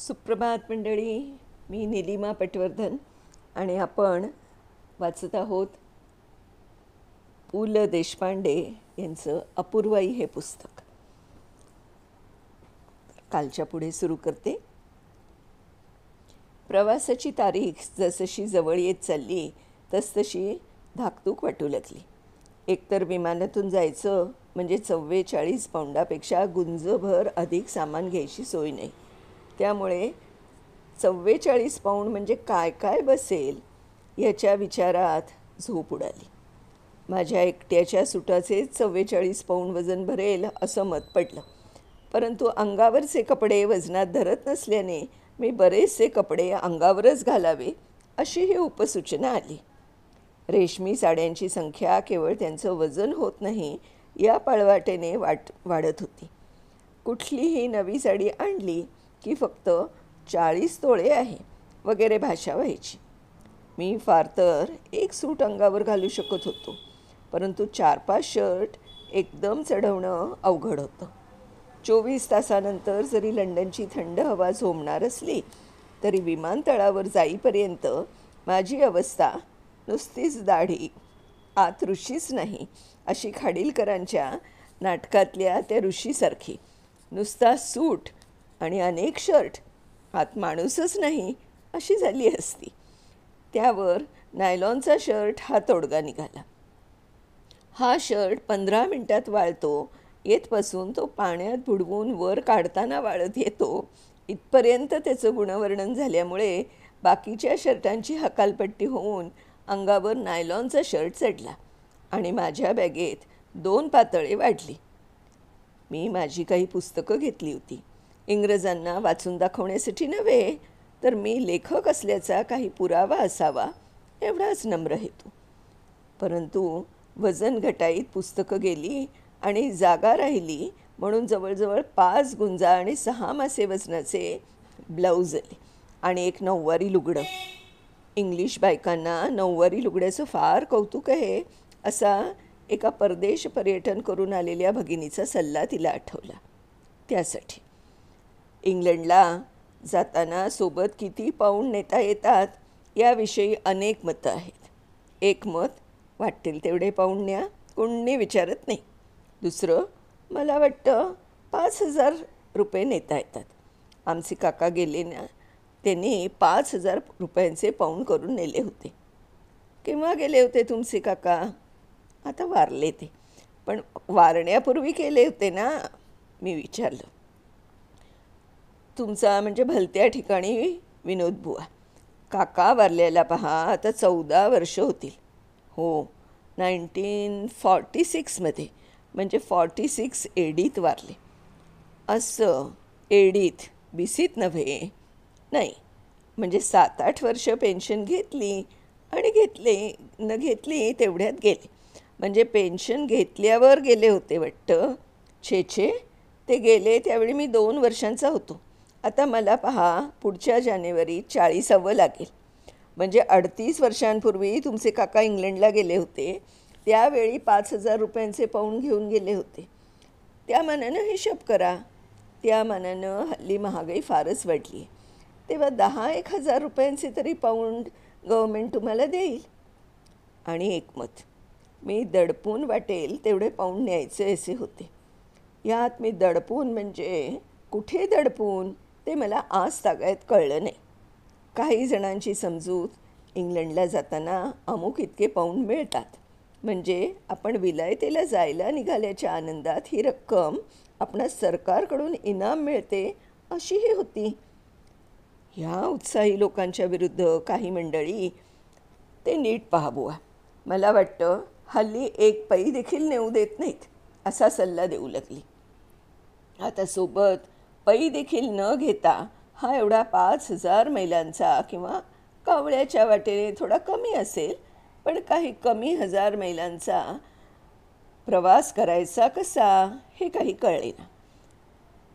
सुप्रभात मंडळी. मी निलिमा पटवर्धन आणि आपण वाचत आहोत पु ल देशपांडे यांचं अपूर्वाई हे पुस्तक. कालच्या पुढे सुरू करते. प्रवासाची तारीख जसशी जवळ येत चालली तसतशी धाकधूक वाटू लागली. एकतर विमानातून जायचं म्हणजे 44 पाऊंडापेक्षा गुंजभर अधिक सामान घ्यायची सोय नाही. त्यामुळे 44 पाऊंड म्हणजे काय काय बसेल याच्या विचारात झोप उडाली. माझ्या एकट्याच्या सुटाचे 44 पाऊंड वजन भरेल असं मत पडलं. परंतु अंगावरचे कपडे वजनात धरत नसल्याने मी बरेचसे कपडे अंगावरच घालावे अशीही उपसूचना आली. रेशमी साड्यांची संख्या केवळ त्यांचं वजन होत नाही या पळवाटेने वाढत होती. कुठलीही नवी साडी आणली की फक्त 40 तोळे आहे वगैरे भाषा व्हायची. मी फार तर एक सूट अंगावर घालू शकत होतो, परंतु 4-5 शर्ट एकदम चढवणं अवघड होतं. 24 तासानंतर जरी लंडनची थंड हवा झोंबणार असली तरी विमानतळावर जाईपर्यंत माझी अवस्था नुसतीच दाढी आत ऋषीच नाही अशी खाडीलकरांच्या नाटकातल्या त्या ऋषीसारखी, नुसता सूट आणि अनेक शर्ट आत माणूसच नाही अशी झाली असती. त्यावर नायलॉनचा शर्ट हा तोडगा निघाला. हा शर्ट 15 मिनिटात वाळतो येतपासून तो पाण्यात बुडवून वर काढताना वाळत येतो इथपर्यंत त्याचं गुणवर्णन झाल्यामुळे बाकीच्या शर्टांची हकालपट्टी होऊन अंगावर नायलॉनचा शर्ट चढला आणि माझ्या बॅगेत 2 पातळे वाढली. मी माझी काही पुस्तकं घेतली होती. इंग्रजांना वाचून दाखवण्यासाठी नव्हे, तर मी लेखक असल्याचा काही पुरावा असावा एवढाच नम्र हेतू. परंतु वजन घटाईत पुस्तकं गेली आणि जागा राहिली म्हणून जवळजवळ 5 गुंजा आणि 6 मासे वजनाचे ब्लाऊज आले आणि एक नऊवारी लुगडं. इंग्लिश बायकांना नऊवारी लुगड्याचं फार कौतुक आहे असा एका परदेश पर्यटन करून आलेल्या भगिनीचा सल्ला तिला आठवला. त्यासाठी इंग्लंडला जाताना सोबत किती पाऊंड नेता येतात याविषयी अनेक मतं आहेत. एक मत, वाटेल तेवढे पाऊंड न्या, कोणी विचारत नाही. दुसरं, मला वाटतं 5,000 रुपये नेता येतात. आमचे काका गेले ना, त्यांनी 5,000 रुपयांचे पाऊंड करून नेले होते. केव्हा गेले होते तुमचे काका? आता वारले ते, पण वारण्यापूर्वी केले होते ना, मी विचारलं. तुमचा म्हणजे भलत्या ठिकाणी विनोद बुवा. काका वारल्याला पहा आता 14 वर्ष होतील. हो, 1946 म्हणजे 46 एडीत वारले. असं एडीत, बिसीत नव्हे. नाही, म्हणजे 7-8 वर्ष पेन्शन घेतली आणि घेतली तेवढ्यात गेले. म्हणजे पेन्शन घेतल्यावर गेले होते वाटतं. छे, ते गेले त्यावेळी मी 2 वर्षांचा होतो. आता मला पहा, पुढच्या जानेवारीत 40वे लागेल. म्हणजे 38 वर्षांपूर्वी तुमचे काका इंग्लंडला गेले होते, त्यावेळी 5,000 रुपयांचे पाऊंड घेऊन गेले होते. त्या मानानं हिशोब करा. त्या मानानं हल्ली महागाई फारच वाढली आहे, तेव्हा 10,000-1,000 रुपयांचे तरी पाऊंड गव्हर्मेंट तुम्हाला देईल. आणि एकमत, मी दडपून वाटेल तेवढे पाऊंड न्यायचे असे होते. यात मी दडपून म्हणजे कुठे दडपून ते मला आज तागायत कळलं नाही. काही जणांची समजूत, इंग्लंडला जाताना अमुक इतके पाऊंड मिळतात म्हणजे आपण विलायतेला जायला निघाल्याच्या आनंदात ही रक्कम आपणास सरकारकडून इनाम मिळते अशीही होती. ह्या उत्साही लोकांच्या विरुद्ध काही मंडळी, ते नीट पहा बुवा, मला वाटतं हल्ली एक पै देखील नेऊ देत नाहीत असा सल्ला देऊ लागली. आता सोबत पै देखील न घेता हा एवढा 5,000 मैलांचा किंवा कावळ्याच्या वाटेने थोडा कमी असेल पण काही कमी 1,000 मैलांचा प्रवास करायचा कसा हे काही कळले ना.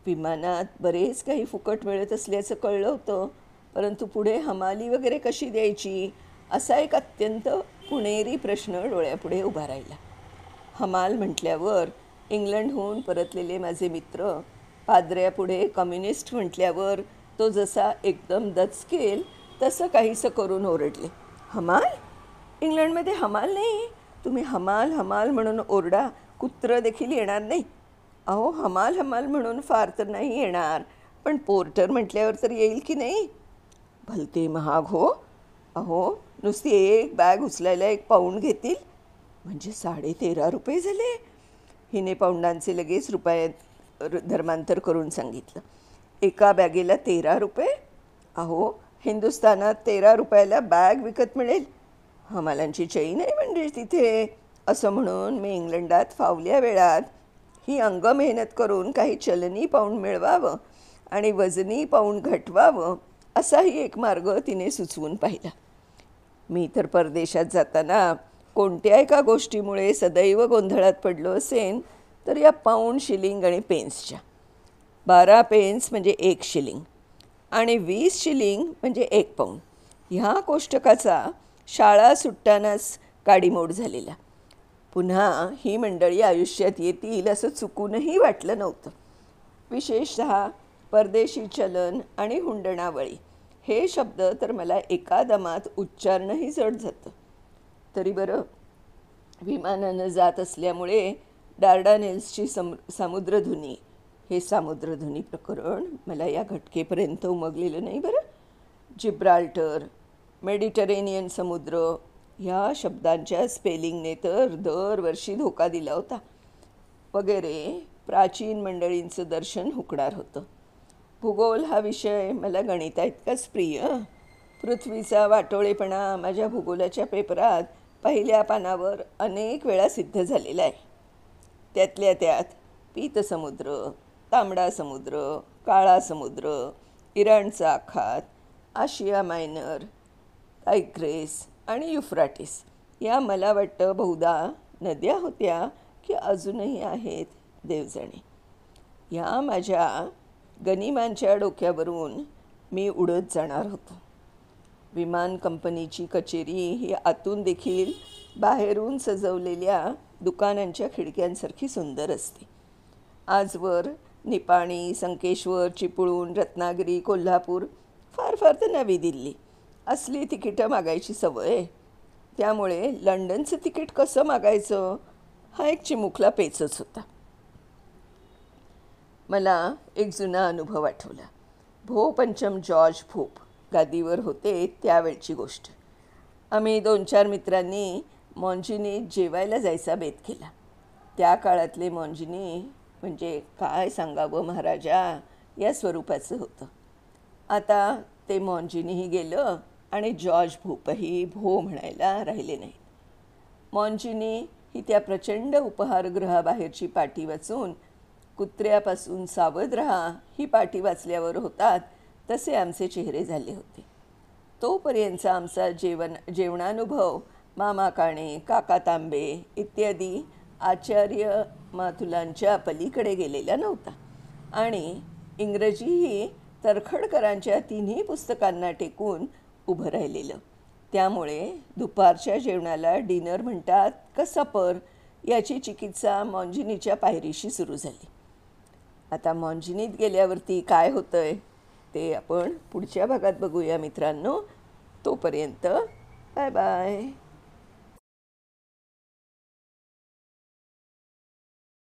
विमानात बरेच काही फुकट मिळत असल्याचं कळलं होतं, परंतु पुढे हमाली वगैरे कशी द्यायची असा एक अत्यंत पुणेरी प्रश्न डोळ्यापुढे उभा राहिला. हमाल म्हटल्यावर इंग्लंडहून परतलेले माझे मित्र, पाद्र्यापुढे कम्युनिस्ट म्हटल्यावर तो जसा एकदम दचकेल तसं काहीसं करून ओरडले, हमाल? इंग्लंडमध्ये हमाल नाही. तुम्ही हमाल हमाल म्हणून ओरडा, कुत्रं देखील येणार नाही. अहो, हमाल हमाल म्हणून फार तर नाही येणार, पण पोर्टर म्हटल्यावर तर येईल की नाही. भलते महाग हो. अहो, नुसती एक बॅग उचलायला 1 पाऊंड घेतील. म्हणजे 13.5 रुपये झाले. हिने पाऊंडांचे लगेच रुपयात धर्मांतर करून सांगितलं. एका बॅगेला 13 रुपये? अहो, हिंदुस्थानात 13 रुपयाला बॅग विकत मिळेल. हमालांची चैन आहे म्हणजे तिथे. असं म्हणून मी इंग्लंडात फावल्या वेळात ही अंग मेहनत करून काही चलनी पाऊंड मिळवावं आणि वजनी पाऊंड घटवावं असाही एक मार्ग तिने सुचवून पाहिला. मी तर परदेशात जाताना कोणत्या एका गोष्टीमुळे सदैव गोंधळात पडलो असेन तर या पाऊंड, शिलिंग आणि पेन्सच्या. 12 पेन्स म्हणजे 1 शिलिंग आणि 20 शिलिंग म्हणजे 1 पाऊंड. ह्या कोष्टकाचा शाळा सुटतानाच काडीमोड झालेला. पुन्हा ही मंडळी आयुष्यात येतील असं चुकूनही वाटलं नव्हतं. विशेषतः परदेशी चलन आणि हुंडणावळी हे शब्द तर मला एका दमात उच्चारणंही जड जातं. तरी बरं, विमानानं जात असल्यामुळे डार्डानेल्सची सामुद्रधुनी हे सामुद्रधुनी प्रकरण मला या घटकेपर्यंत उमगलेलं नाही बरं. जिब्राल्टर, मेडिटरेनियन समुद्र ह्या शब्दांच्या स्पेलिंगने तर दरवर्षी धोका दिला होता वगैरे प्राचीन मंडळींचं दर्शन हुकणार होतं. भूगोल हा विषय मला गणिताइतकाच प्रिय. पृथ्वीचा वाटोळेपणा माझ्या भूगोलाच्या पेपरात पहिल्या पानावर अनेक वेळा सिद्ध झालेला आहे. त्यातल्या त्यात पीतसमुद्र, तांबडा समुद्र, काळा समुद्र, इराणचा आखात, आशिया मायनर, टायग्रेस आणि युफ्राटिस या मला वाटतं बहुधा नद्या होत्या की अजूनही आहेत, देव जाणे. ह्या माझ्या गनिमांच्या डोक्यावरून मी उडत जाणार होतो. विमान कंपनीची कचेरी ही आतून देखील बाहेरून सजवलेल्या दुकानांच्या खिडक्यांसारखी सुंदर असते. आजवर निपाणी, संकेश्वर, चिपळूण, रत्नागिरी, कोल्हापूर, फार फार तर नवी दिल्ली असली तिकीटं मागायची सवय आहे. त्यामुळे लंडनचं तिकीट कसं मागायचं हा एक चिमुकला पेचच होता. मला एक जुना अनुभव आठवला. पंचम जॉर्ज भोप गादीवर होते त्यावेळची गोष्ट. आम्ही 2-4 मित्रांनी मॉन्जिनीत जेवायला जायचा बेत केला. त्या काळातले मॉन्जिनी म्हणजे काय सांगावं महाराजा या स्वरूपाचं होतं. आता ते मॉन्जिनीही गेलं आणि जॉर्ज भोपही भो म्हणायला राहिले नाहीत. मॉन्जिनी ही त्या प्रचंड उपहारगृहाबाहेरची पाटी वाचून कुत्र्यापासून सावध राहा ही पाटी वाचल्यावर होतात तसे आमचे चेहरे झाले होते. तोपर्यंतचा आमचा जेवणानुभव मामा काणे, काका तांबे इत्यादी आचार्य माथुलांच्या पलीकडे गेलेला नव्हता आणि इंग्रजीही तरखडकरांच्या 3ही पुस्तकांना टेकून उभं राहिलेलं. त्यामुळे दुपारच्या जेवणाला डिनर म्हणतात का सपर याची चिकित्सा मॉन्जिनीच्या पायरीशी सुरू झाली. आता मॉन्जिनीत गेल्यावरती काय होतंय ते आपण पुढच्या भागात बघूया मित्रांनो. तोपर्यंत बाय बाय.